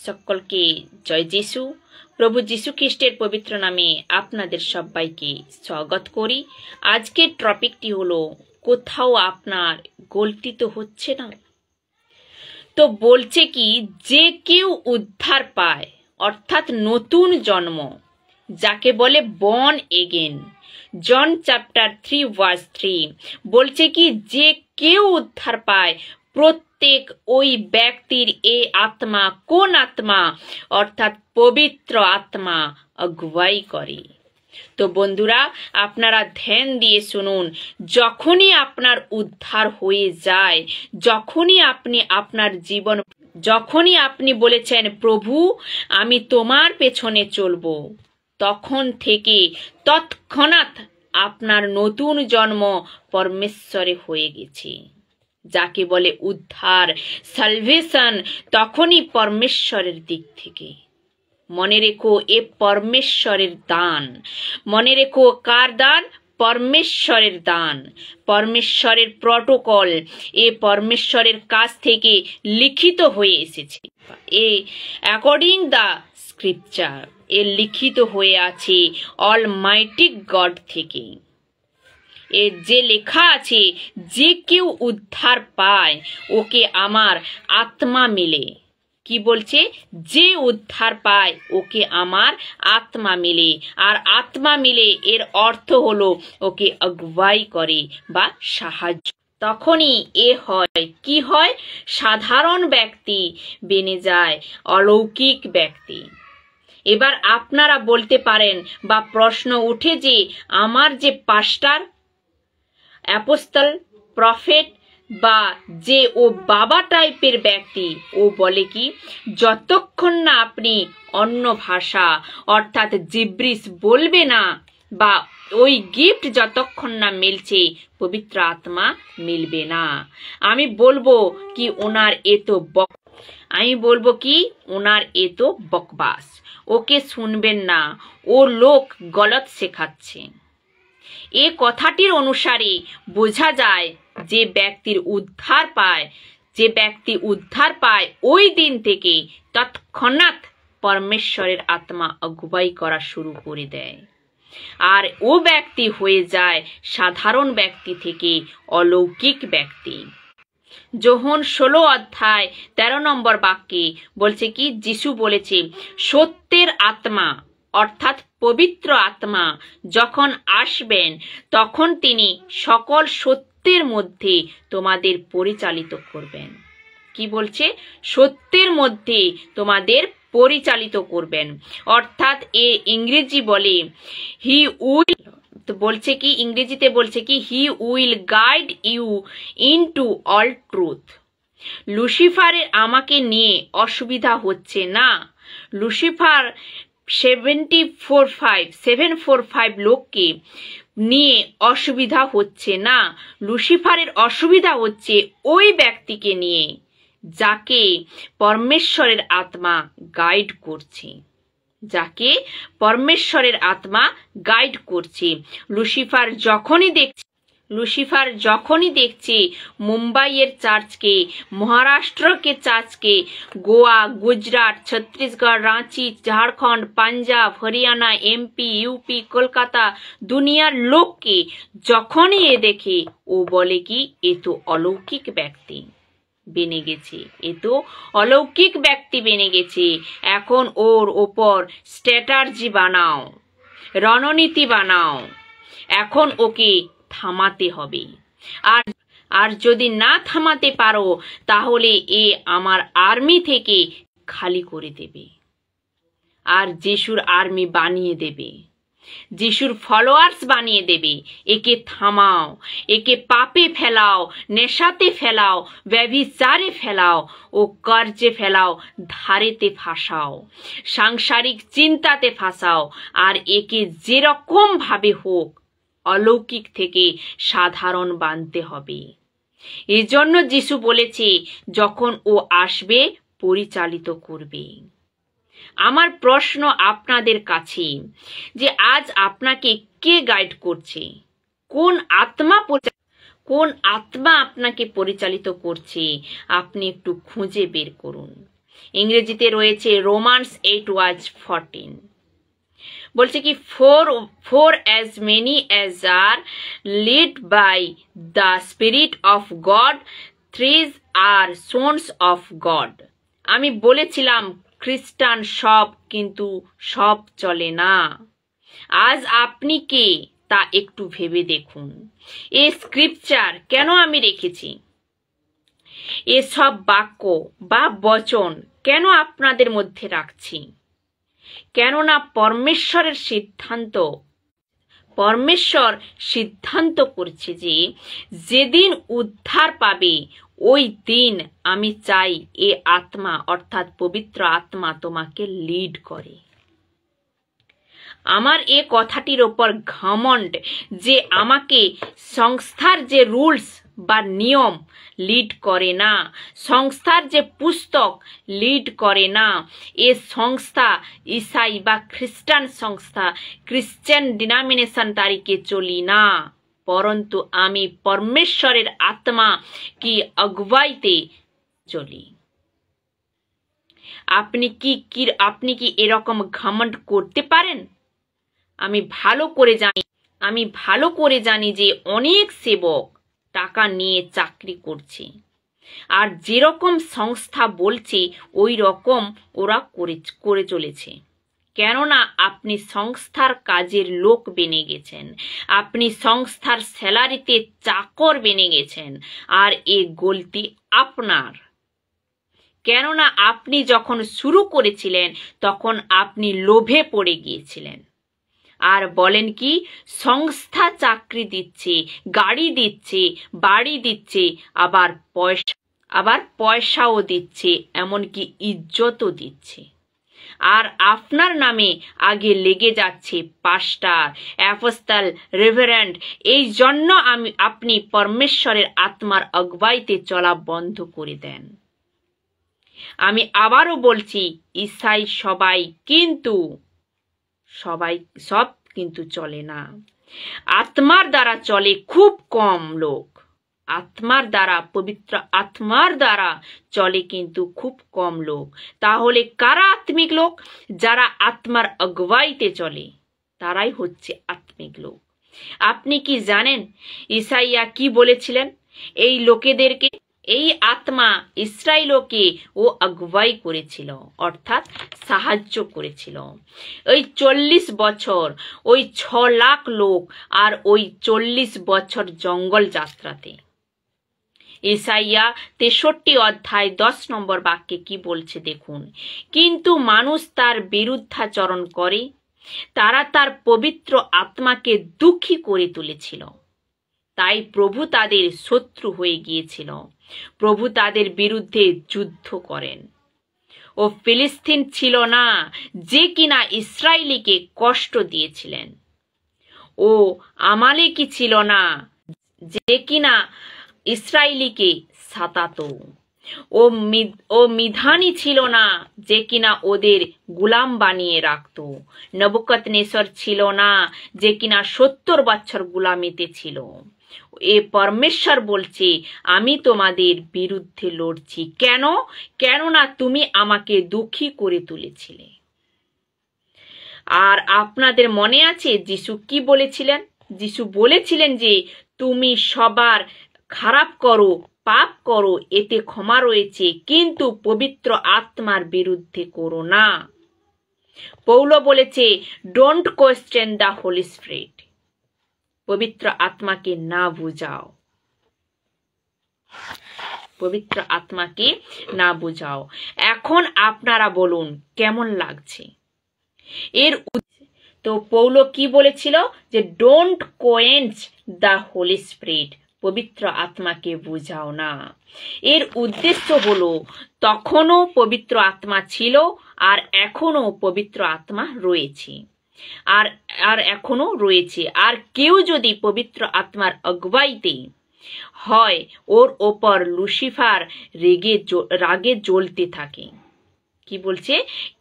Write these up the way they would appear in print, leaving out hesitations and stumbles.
সকলকে জয় যিশু। প্রভু যিশু খ্রিস্টের পবিত্র নামে আপনাদের সবাইকে স্বাগত করি। আজকের টপিকটি হলো, কোথাও আপনার গলতি তো হচ্ছে না। তো বলছে কি, যে কেউ উদ্ধার পায় অর্থাৎ নতুন জন্ম, যাকে বলে born again, John chapter 3 verse 3 বলছে কি, যে কেউ উদ্ধার পায়, প্রত্যেক ওই ব্যক্তির এ আত্মা, কোন আত্মা? অর্থাৎ পবিত্র আত্মা আগুয়াই করে। তো বন্ধুরা, আপনারা ধ্যান দিয়ে শুনুন। যখনই আপনার উদ্ধার হয়ে যায়, যখনই আপনি আপনার জীবন, যখনই আপনি বলেছেন প্রভু আমি তোমার পেছনে চলবো, তখন থেকে তৎক্ষণাৎ আপনার নতুন জন্ম পরমেশ্বরে হয়ে গেছে, যাকে বলে উদ্ধার, সালভেশন। তখনই পরমেশ্বরের দিক থেকে। মনে রেখো, এ পরমেশ্বরের দান। মনে রেখো, কার দান? পরমেশ্বরের দান, পরমেশ্বরের প্রটোকল, এ পরমেশ্বরের কাছ থেকে লিখিত হয়ে এসেছে। এ অ্যাকর্ডিং দ্য স্ক্রিপচার, এ লিখিত হয়ে আছে অলমাইটি গড থেকে। এর যে লেখা আছে, যে কেউ উদ্ধার পায় ওকে আমার আত্মা মিলে। কি বলছে? যে উদ্ধার পায় ওকে আমার আত্মা মিলে। আর আত্মা মিলে এর অর্থ হলো ওকে আগুয়াই করে বা সাহায্য। তখনই এ হয়, কি হয়? সাধারণ ব্যক্তি বেনে যায় অলৌকিক ব্যক্তি। এবার আপনারা বলতে পারেন বা প্রশ্ন উঠে যে, আমার যে পাস্টার, অ্যাপোস্টল, প্রফেট বা যে ও বাবা টাইপের ব্যক্তি, ও বলে কি, যতক্ষণ না আপনি অন্য ভাষা অর্থাৎ জিব্রিশ বলবে না বা ওই গিফট যতক্ষণ না মিলছে, পবিত্র আত্মা মিলবে না। আমি বলবো কি, ওনার এ তো বকবাস, ওকে শুনবেন না, ও লোক গলত শেখাচ্ছে। এ কথাটির অনুসারে বোঝা যায়, যে ব্যক্তির উদ্ধার পায়, যে ব্যক্তি উদ্ধার পায়, ওই দিন থেকে তৎক্ষণাৎ পরমেশ্বরের আত্মা আগুয়াই করা শুরু করে দেয়। আর ও ব্যক্তি হয়ে যায় সাধারণ ব্যক্তি থেকে অলৌকিক ব্যক্তি। যোহন 16 অধ্যায় 13 নম্বর বাক্যে বলছে কি, যিশু বলেছে, সত্যের আত্মা অর্থাৎ পবিত্র আত্মা যখন আসবেন, তখন তিনি সকল সত্যের মধ্যে তোমাদের পরিচালিত করবেন। কি বলছে? সত্যের মধ্যে তোমাদের পরিচালিত করবেন। অর্থাৎ এ ইংরেজি বলে হি উইল, বলছে কি, ইংরেজিতে বলছে কি, he will guide you into all truth. লুসিফারের আমাকে নিয়ে অসুবিধা হচ্ছে না। লুসিফার 745 লোককে নিয়ে অসুবিধা হচ্ছে না। লুসিফারের অসুবিধা হচ্ছে ওই ব্যক্তিকে নিয়ে যাকে পরমেশ্বরের আত্মা গাইড করছে, যাকে পরমেশ্বরের আত্মা গাইড করছে। লুসিফার যখনই দেখছে মুম্বাইয়ের চার্চকে, মহারাষ্ট্রকে চার্চকে, গোয়া, গুজরাট, ছত্তিশগড়, রাঁচি, ঝাড়খণ্ড, পাঞ্জাব, হরিয়ানা, এমপি, ইউপি, কলকাতা, দুনিয়ার লোককে যখনই এ দেখে, ও বলে কি, এ তো অলৌকিক ব্যক্তি বেনে গেছে, এ তো অলৌকিক ব্যক্তি বেনে গেছে। এখন ওর ওপর স্ট্র্যাটার্জি বানাও, রণনীতি বানাও। এখন ওকে থামাতে হবে। আর যদি না থামাতে পারো, তাহলে এ আমার আর্মি থেকে খালি করে দেবে আর যিশুর আর্মি বানিয়ে দেবে, যিশুর ফলোয়ার্স বানিয়ে দেবে। একে থামাও, একে পাপে ফেলাও, নেশাতে ফেলাও, ব্যভিচারে ফেলাও, ও কার্যে ফেলাও, ধারেতে ফাঁসাও, সাংসারিক চিন্তাতে ফাঁসাও। আর একে যেরকম ভাবে হোক অলৌকিক থেকে সাধারণ বানতে হবে। এজন্য যিশু বলেছে, যখন ও আসবে পরিচালিত করবে। আমার প্রশ্ন আপনাদের কাছে, যে আজ আপনাকে কে গাইড করছে? কোন আত্মা আপনাকে পরিচালিত করছে? আপনি একটু খুঁজে বের করুন। ইংরেজিতে রয়েছে রোমান্স 8:14। বলছে কি for as many as are led by the spirit of God these are sons of God. আমি বলেছিলাম খ্রিস্টান সব, কিন্তু সব চলে না। আজ আপনি কে তা একটু ভেবে দেখুন। এই স্ক্রিপচার কেন আমি রেখেছি? এসব বাক্য বা বচন কেন আপনাদের মধ্যে রাখছি? কেননা পরমেশ্বর সিদ্ধান্ত করছে যে যেদিন উদ্ধার পাবে ওই দিন আমি চাই এ আত্মা অর্থাৎ পবিত্র আত্মা তোমাকে লিড করে। আমার এ কথাটির ওপর ঘমন্ড যে আমাকে সংস্থার যে রুলস বা নিয়ম লিড করে না, সংস্থার যে পুস্তক লিড করে না। এ সংস্থা ইসাই বা খ্রিস্টান সংস্থা, ক্রিশ্চিয়ান ডিনোমিনেশন তারিখে চলি না, পরন্তু আমি পরমেশ্বরের আত্মা কি অগবাইতে চলি। আপনি কি এরকম ঘমন্ড করতে পারেন? আমি ভালো করে জানি যে অনেক সেবক টাকা নিয়ে চাকরি করছে, আর যেরকম সংস্থা বলছে ওই রকম ওরা করে চলেছে। কেননা আপনি সংস্থার কাজের লোক বেনে গেছেন, আপনি সংস্থার স্যালারিতে চাকর বেনে গেছেন, আর এ গলতি আপনার। কেননা আপনি যখন শুরু করেছিলেন তখন আপনি লোভে পড়ে গিয়েছিলেন, আর বলেন কি সংস্থা চাকরি দিচ্ছে, গাড়ি দিচ্ছে, বাড়ি দিচ্ছে, আবার পয়সাও দিচ্ছে, এমনকি ইজ্জতও দিচ্ছে। আর আপনার নামে আগে লেগে যাচ্ছে পাস্টার, অ্যাপোস্টল, রেভারেন্ড। এই জন্য আপনি পরমেশ্বরের আত্মার অগবাইতে চলা বন্ধ করে দেন। আমি আবারও বলছি, ইসাই সব কিন্তু চলে না। আত্মার দ্বারা চলে খুব কম লোক, পবিত্র আত্মার দ্বারা চলে কিন্তু খুব কম লোক। তাহলে কারা আত্মিক লোক? যারা আত্মার অগবাইতে চলে তারাই হচ্ছে আত্মিক লোক। আপনি কি জানেন ইসাইয়া কি বলেছিলেন এই লোকেদেরকে? এই আত্মা ইসরায়েলকে ও আগুয়াই করেছিল, অর্থাৎ সাহায্য করেছিল। ওই 40 বছর, ওই 6 লাখ লোক, আর ওই 40 বছর জঙ্গল যাত্রাতে। ইসাইয়া 63 অধ্যায় 10 নম্বর বাক্যে কি বলছে দেখুন। কিন্তু মানুষ তার বিরুদ্ধাচরণ করে, তারা তার পবিত্র আত্মাকে দুঃখী করে তুলেছিল, তাই প্রভু তাদের শত্রু হয়ে গিয়েছিল। প্রভু তাদের বিরুদ্ধে যুদ্ধ করেন। ও ফিলিস্তিন ছিল না যে কিনা ইসরায়েলিকে কষ্ট দিয়েছিলেন, ও আমালেকি ছিল না যে কিনা ইসরায়েলিকে সাতাতো, ও মিধানি ছিল না যে কিনা ওদের গুলাম বানিয়ে রাখত। নবুকদনেসর ছিল না যে কিনা 70 বছর গুলামিতে ছিল। এ পরমেশ্বর বলছে, আমি তোমাদের বিরুদ্ধে লড়ছি। কেননা তুমি আমাকে দুঃখী করে তুলেছিলে। আর আপনাদের মনে আছে যিশু কি বলেছিলেন? যিশু বলেছিলেন যে তুমি সবার খারাপ করো, পাপ করো, এতে ক্ষমা রয়েছে, কিন্তু পবিত্র আত্মার বিরুদ্ধে করো না। পৌল বলেছে, don't question the Holi spirit. পবিত্র আত্মাকে না বুঝাও, পবিত্র আত্মাকে না বুঝাও। এখন আপনারা বলুন কেমন লাগছে? তো পৌল কি বলেছিল? যে don't quench the Holi spirit, পবিত্র আত্মাকে বুঝাও না। এর উদ্দেশ্য হলো তখনও পবিত্র আত্মা ছিল, আর এখনো পবিত্র আত্মা রয়েছে, আর এখনো রয়েছে। আর কেউ যদি পবিত্র আত্মার অগবাইতে হয়, ওর ওপর লুসিফার রাগে জ্বলতে থাকে। কি বলছে?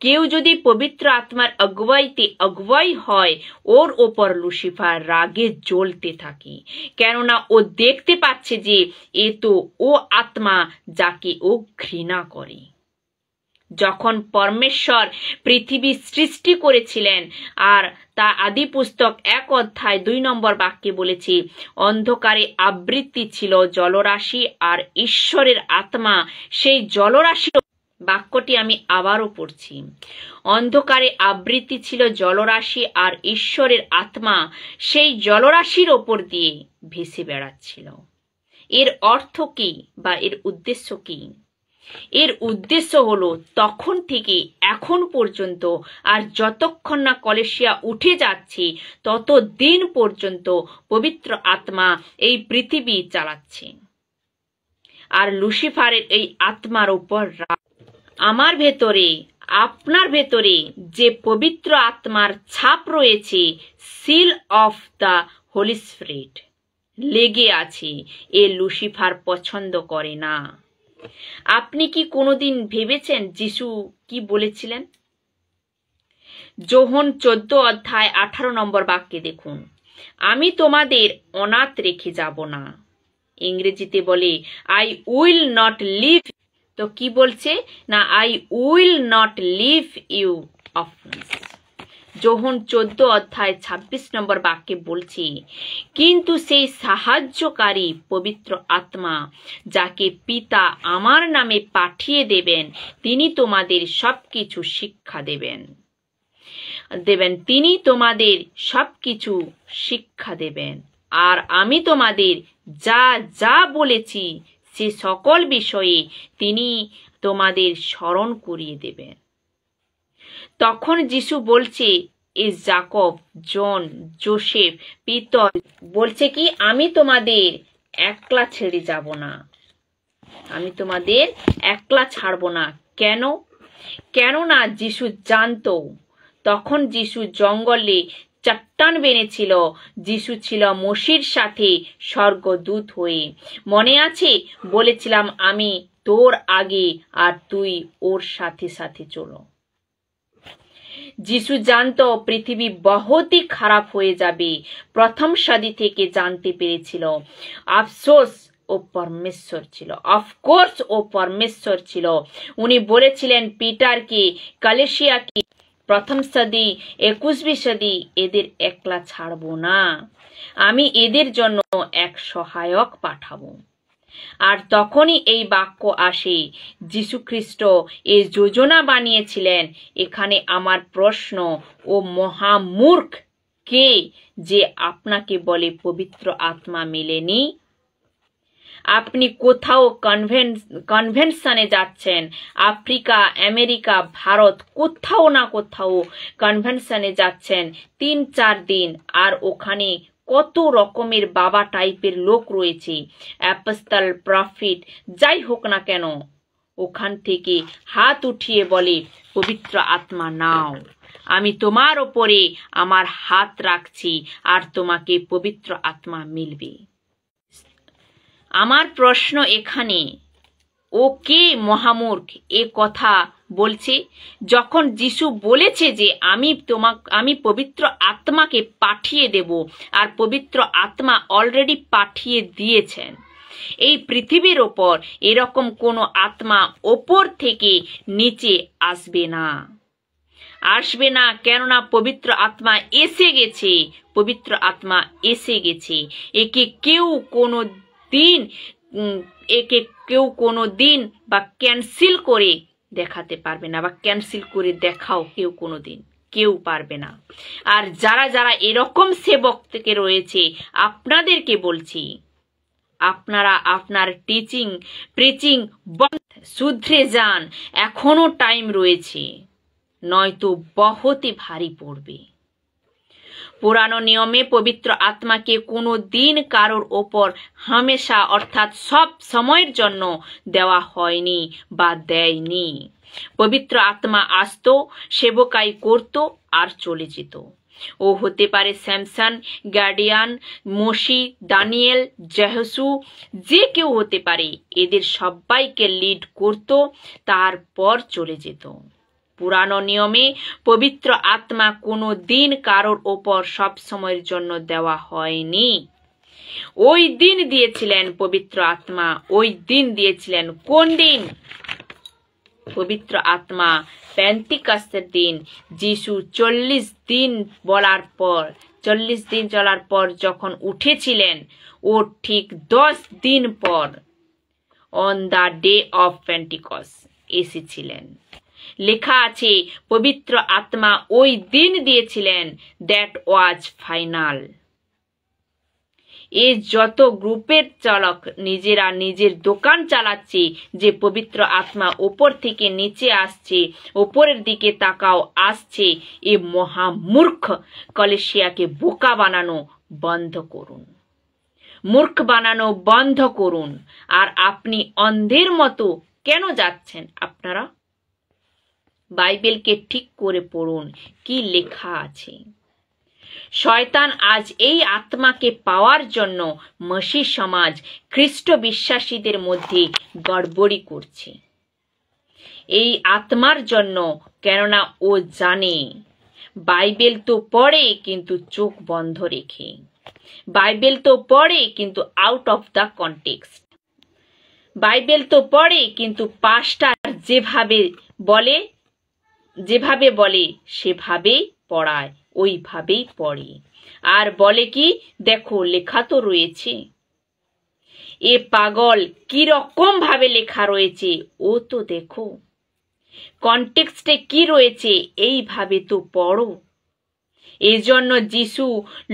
কেউ যদি পবিত্র আত্মার অগবাই হয়, ওর ওপর লুসিফার রাগে জ্বলতে থাকে। কেননা ও দেখতে পাচ্ছে যে এ তো ও আত্মা যাকে ও ঘৃণা করে, যখন পরমেশ্বর পৃথিবী সৃষ্টি করেছিলেন, আর তা আদি পুস্তক 1 অধ্যায় 2 নম্বর বাক্যে বলেছি, অন্ধকারে আবৃত্তি ছিল জলরাশি আর ঈশ্বরের আত্মা সেই জলরাশি। বাক্যটি আমি আবারও পড়ছি। অন্ধকারে আবৃত্তি ছিল জলরাশি আর ঈশ্বরের আত্মা সেই জলরাশির ওপর দিয়ে ভেসে বেড়াচ্ছিল। এর অর্থ কি বা এর উদ্দেশ্য কি? এর উদ্দেশ্য হলো তখন থেকে এখন পর্যন্ত আর যতক্ষণ না কলেসিয়া উঠে যাচ্ছে ততদিন পর্যন্ত পবিত্র আত্মা এই পৃথিবী চালাচ্ছে। আর লুসিফারের এই আত্মার উপর আমার ভেতরে, আপনার ভেতরে যে পবিত্র আত্মার ছাপ রয়েছে, seal of the Holi spirit লেগে আছে, এ লুসিফার পছন্দ করে না। আপনি কি কোনোদিন ভেবেছেন যিশু কি বলেছিলেন? যোহন 14 অধ্যায় 18 নম্বর বাক্যে দেখুন, আমি তোমাদের অনাথ রেখে যাব না। ইংরেজিতে বলে আই উইল নট লিভ। তো কি বলছে না, I will not leave you orphans. যোহন 14 অধ্যায় 26 নম্বর বাক্যে বলছে, কিন্তু সেই সাহায্যকারী পবিত্র আত্মা যাকে পিতা আমার নামে পাঠিয়ে দেবেন, তিনি তোমাদের সবকিছু শিক্ষা দেবেন। তিনি তোমাদের সবকিছু শিক্ষা দেবেন, আর আমি তোমাদের যা যা বলেছি সে সকল বিষয়ে তিনি তোমাদের স্মরণ করিয়ে দেবেন। তখন যিশু বলছে, এ যাকব, জন, জোসেফ, পিতর বলছে কি, আমি তোমাদের একলা ছেড়ে যাব না, আমি তোমাদের একলা ছাড়বো না। কেন? কেননা যিশু জানতো তখন যিশু জঙ্গলে চট্টান বেনেছিল, যিশু ছিল মসির সাথে স্বর্গদূত হয়ে। মনে আছে বলেছিলাম, আমি তোর আগে আর তুই ওর সাথে সাথে চলো। যিশু জানতো পৃথিবী বহুতই খারাপ হয়ে যাবে। প্রথম সদি থেকে জানতে পেরেছিল। আফসোস ও পরমেশ্বর ছিল, অফকোর্স ও পরমেশ্বর ছিল। উনি বলেছিলেন পিটারকে, কলেসিয়াকে, প্রথম সদি 21 সদি, এদের একলা ছাড়বো না, আমি এদের জন্য এক সহায়ক পাঠাবো। আর তখনই এই বাক্য আসে, যীশু খ্রিস্ট এই যোজনা বানিয়েছিলেন। এখানে আমার প্রশ্ন, ও মহামূর্খ কে যে আপনাকে বলে পবিত্র আত্মা মেলেনি? আপনি কোথাও কনভেনশনে যাচ্ছেন, আফ্রিকা, আমেরিকা, ভারত, কোথাও না কোথাও কনভেনশনে যাচ্ছেন 3-4 দিন, আর ওখানে কত রকমের বাবা টাইপের লোক রয়েছে, অ্যাপোস্টল, প্রফিট, যাই হোক না কেন, ওখান থেকে হাত উঠিয়ে বলে, পবিত্র আত্মা নাও, আমি তোমার ওপরে আমার হাত রাখছি আর তোমাকে পবিত্র আত্মা মিলবে। আমার প্রশ্ন এখানে, ও কে মহামূর্খ এ কথা বলছে? যখন যিশু বলেছে যে আমি পবিত্র আত্মাকে পাঠিয়ে দেব, আর পবিত্র আত্মা অলরেডি পাঠিয়ে দিয়েছেন। এই পৃথিবীর ওপর এরকম কোনো আত্মা ওপর থেকে নিচে আসবে না, কেননা পবিত্র আত্মা এসে গেছে, পবিত্র আত্মা এসে গেছে। একে কেউ কোনো দিন বা ক্যান্সেল করে দেখাতে পারবে না, বা ক্যান্সেল করে দেখাও কেউ পারবে না। আর যারা এরকম সেবক থেকে রয়েছে, আপনাদেরকে বলছি, আপনারা আপনার প্রিচিং শুধরে যান, এখনো টাইম রয়েছে, নয়তো বহুতই ভারী পড়বে। পুরানো নিয়মে পবিত্র আত্মাকে কোনো দিন কারোর ওপর হামেশা অর্থাৎ সব সময়ের জন্য দেওয়া হয়নি বা দেয়নি। পবিত্র আত্মা আসতো, সেবকাই করত আর চলে যেত। ও হতে পারে স্যামসন, গার্ডিয়ান, মোশি, দানিয়েল, জেহসু, যে কেউ হতে পারে। এদের সবাইকে লিড করত, তারপর চলে যেত। পুরানো নিয়মে পবিত্র আত্মা কোনো দিন কারোর ওপর সব সময়ের জন্য দেওয়া হয়নি। ওই দিন দিয়েছিলেন পবিত্র আত্মা, ওই দিন দিয়েছিলেন। কোন দিন? পবিত্র আত্মা পেন্তিকস্তের দিন যিশু 40 দিন চলার পর যখন উঠেছিলেন, ও ঠিক 10 দিন পর অন দ্য ডে অফ পেন্টিকস্ট এসেছিলেন। লেখা আছে পবিত্র আত্মা ওই দিন দিয়েছিলেন, দ্যাট ওয়াজ ফাইনাল। এ যত গ্রুপের চালক নিজেরা নিজের দোকান চালাচ্ছে যে পবিত্র আত্মা ওপর থেকে নিচে আসছে, ওপরের দিকে তাকাও আসছে, এ মহামূর্খ কলেসিয়াকে বোকা বানানো বন্ধ করুন, মূর্খ বানানো বন্ধ করুন। আর আপনি অন্ধের মতো কেন যাচ্ছেন? আপনারা বাইবেলকে ঠিক করে পড়ুন, কি লেখা আছে। শয়তান আজ এই আত্মাকে পাওয়ার জন্য মসিহ সমাজ খ্রিস্ট বিশ্বাসীদের মধ্যে গড়বড়ি করছে। এই আত্মার জন্য, কেননা ও জানে বাইবেল তো পড়ে কিন্তু চোখ বন্ধ রেখে, বাইবেল তো পড়ে কিন্তু out of the context, Bible তো পড়ে কিন্তু পাস্টার যেভাবে বলে সেভাবেই পড়ায়, ওইভাবেই পড়ে। আর বলে কি, দেখো লেখা তো রয়েছে। এ পাগল কি রকম ভাবে লেখা রয়েছে ও তো দেখো, কনটেক্সটে কি রয়েছে এইভাবে তো পড়ো। এই জন্য যিশু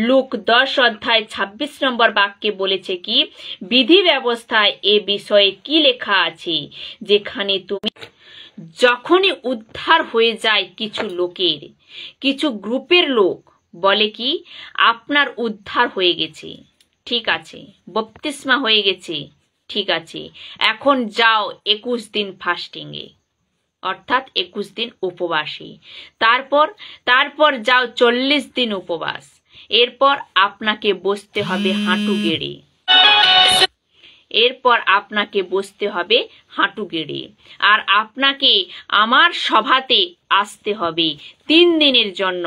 লুক 10 অধ্যায় 26 নম্বর বাক্যে বলেছে কি, বিধি ব্যবস্থায় এ বিষয়ে কি লেখা আছে, যেখানে তুমি যখনই উদ্ধার হয়ে যায় কিছু গ্রুপের লোক বলে কি, আপনার উদ্ধার হয়ে গেছে, ঠিক আছে, বপ্তিস্মা হয়ে গেছে, ঠিক আছে, এখন যাও 21 দিন ফাস্টিংয়ে, অর্থাৎ 21 দিন উপবাসী, তারপর যাও 40 দিন উপবাস, এরপর আপনাকে বসতে হবে হাঁটু গেড়ে, আর আপনাকে আমার সভাতে আসতে হবে 3 দিনের জন্য,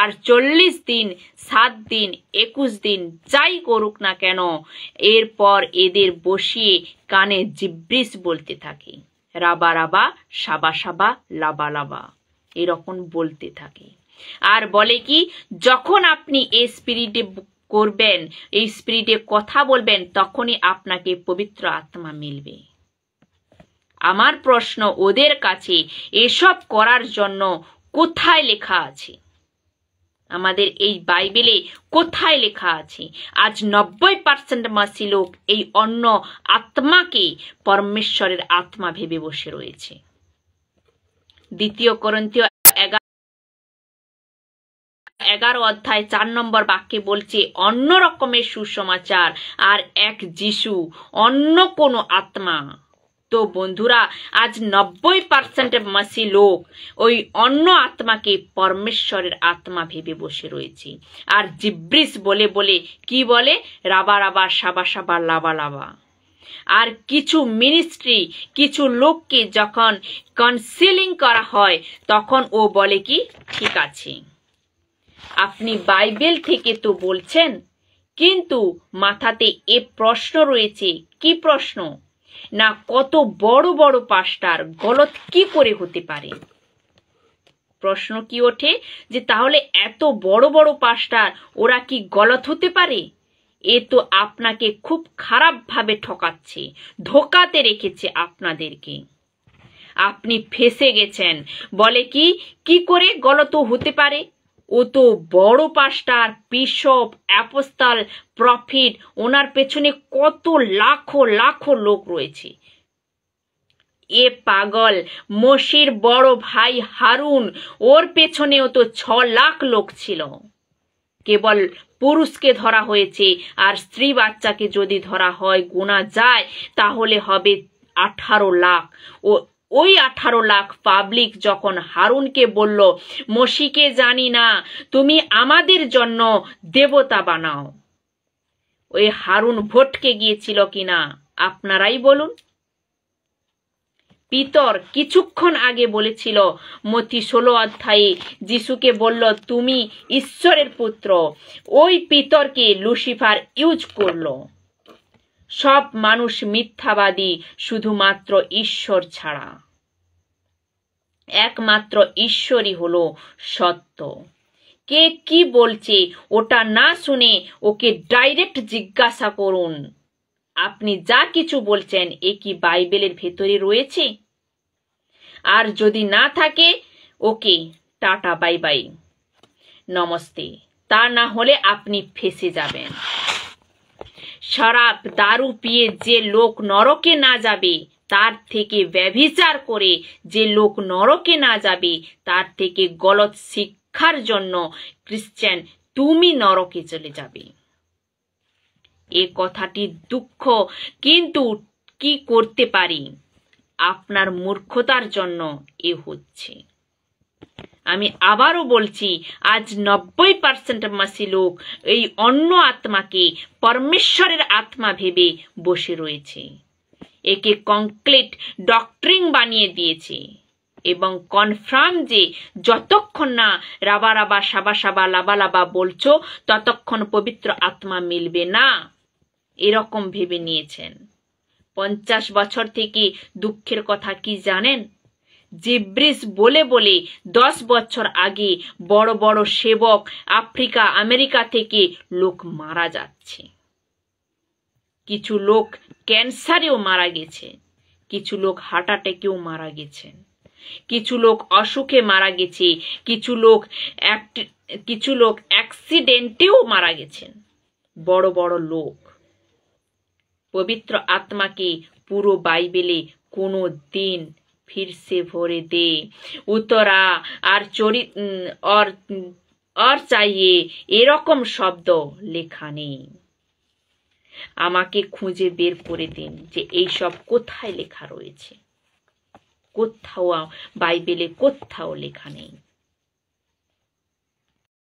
আর 40 দিন, 7 দিন, 21 দিন যাই করুক না কেন, এরপর এদের বসিয়ে কানে জিব্রিস বলতে থাকে, রাবা রাবা, সাবা সাবা, লাবা লাবা, এরকম বলতে থাকে। আর বলে কি, যখন আপনি এই স্পিরিটে করবেন, এই স্পিরিটে কথা বলবেন, তখনই আপনাকে পবিত্র আত্মা মিলবে। আমার প্রশ্ন ওদের কাছে, এসব করার জন্য কোথায় লেখা আছে? আমাদের এই বাইবেলে কোথায় লেখা আছে? আজ 90% মাসি লোক এই অন্য আত্মাকে পরমেশ্বরের আত্মা ভেবে বসে রয়েছে। 2 কোরিন্থীয় 11 অধ্যায় 4 নম্বর বাক্যে বলছে, অন্য রকমের সুসমাচার আর এক যিশু, অন্য কোনো আত্মা। তো বন্ধুরা, আজ 90% মাসি লোক ওই অন্য আত্মাকে পরমেশ্বরের আত্মা ভেবে বসে রয়েছে। আর জিব্রিস বলে কি বলে, রাবা রাবা, সাবা সাবা, লাবা লাবা। আর কিছু মিনিস্ট্রি, কিছু লোককে যখন কাউন্সিলিং করা হয়, তখন ও বলে কি, ঠিক আছে, আপনি বাইবেল থেকে তো বলছেন, কিন্তু মাথাতে এ প্রশ্ন রয়েছে। কি প্রশ্ন? না, কত বড় বড় পাস্টার গলত কি করে হতে পারে? প্রশ্ন কি ওঠে যে তাহলে এত বড় বড় পাস্টার ওরা কি গলত হতে পারে? এ তো আপনাকে খুব খারাপ ভাবে ঠকাচ্ছে, ধোকাতে রেখেছে আপনাদেরকে। আপনি ফেসে গেছেন। বলে কি করে গলত হতে পারে? ও তো বড় পাস্টার, বিশপ, অ্যাপোস্টল, প্রফিট, ওনার পেছনে কত লাখো লাখো লোক রয়েছে। এ পাগল মসির বড় ভাই হারুন, ওর পেছনেও তো 6 লাখ লোক ছিল। কেবল পুরুষকে ধরা হয়েছে, আর স্ত্রী বাচ্চাকে যদি ধরা হয়, গোনা যায়, তাহলে হবে 18 লাখ। ওই 18 লাখ পাবলিক যখন হারুনকে বলল, মসিকে জানি না, তুমি আমাদের জন্য দেবতা বানাও, ওই হারুন ভটকে গিয়েছিল কিনা আপনারাই বলুন। পিতর কিছুক্ষণ আগে বলেছিল, মতি 16 অধ্যায়ে যিশুকে বলল, তুমি ঈশ্বরের পুত্র। ওই পিতরকে লুসিফার ইউজ করলো। সব মানুষ মিথ্যাবাদী, শুধুমাত্র ঈশ্বর ছাড়া। একমাত্র ঈশ্বরই হলো সত্য। কে কি বলছে ওটা না শুনে ওকে ডাইরেক্ট জিজ্ঞাসা করুন, আপনি যা কিছু বলছেন এ কি বাইবেলের ভেতরে রয়েছে? আর যদি না থাকে, ওকে টাটা বাই বাই, নমস্তে। তা না হলে আপনি ফেঁসে যাবেন। শরাব দারু পিয়ে যে লোক নরকে না যাবে, তার থেকে ব্যভিচার করে যে লোক নরকে না যাবে, তার থেকে গলত শিক্ষার জন্য খ্রিস্টান তুমি নরকে চলে যাবে। এ কথাটি দুঃখ, কিন্তু কি করতে পারি, আপনার মূর্খতার জন্য এ হচ্ছে। আমি আবারও বলছি, আজ 90% মাসি লোক এই অন্য আত্মাকে পরমেশ্বরের আত্মা ভেবে বসে রয়েছে। একে কংক্রিট ডক্ট্রিন বানিয়ে দিয়েছে এবং কনফার্ম যে যতক্ষণ না রাবা রাবা সাবা সাবা লাবা লাবা বলছো, ততক্ষণ পবিত্র আত্মা মিলবে না, এরকম ভেবে নিয়েছেন। 50 বছর থেকে দুঃখের কথা কি জানেন? জিব্রিস বলে বলে 10 বছর আগে বড় বড় সেবক আফ্রিকা আমেরিকা থেকে লোক মারা যাচ্ছে। কিছু লোক ক্যান্সারেও মারা গেছে, কিছু লোক হার্ট অ্যাটাকেও মারা গেছেন, কিছু লোক অসুখে মারা গেছে, কিছু লোক অ্যাক্সিডেন্টেও মারা গেছেন। বড় বড় লোক। পবিত্র আত্মাকে পুরো বাইবেলে কোনো দিন फिर से भरे दे উতরা আর চাইয়ে এরকম শব্দ লেখা নেই। আমাকে খুঁজে বের করে দিন যে এই সব কোথায় লেখা রয়েছে। কোথাও বাইবেলে কোথাও লেখা নেই।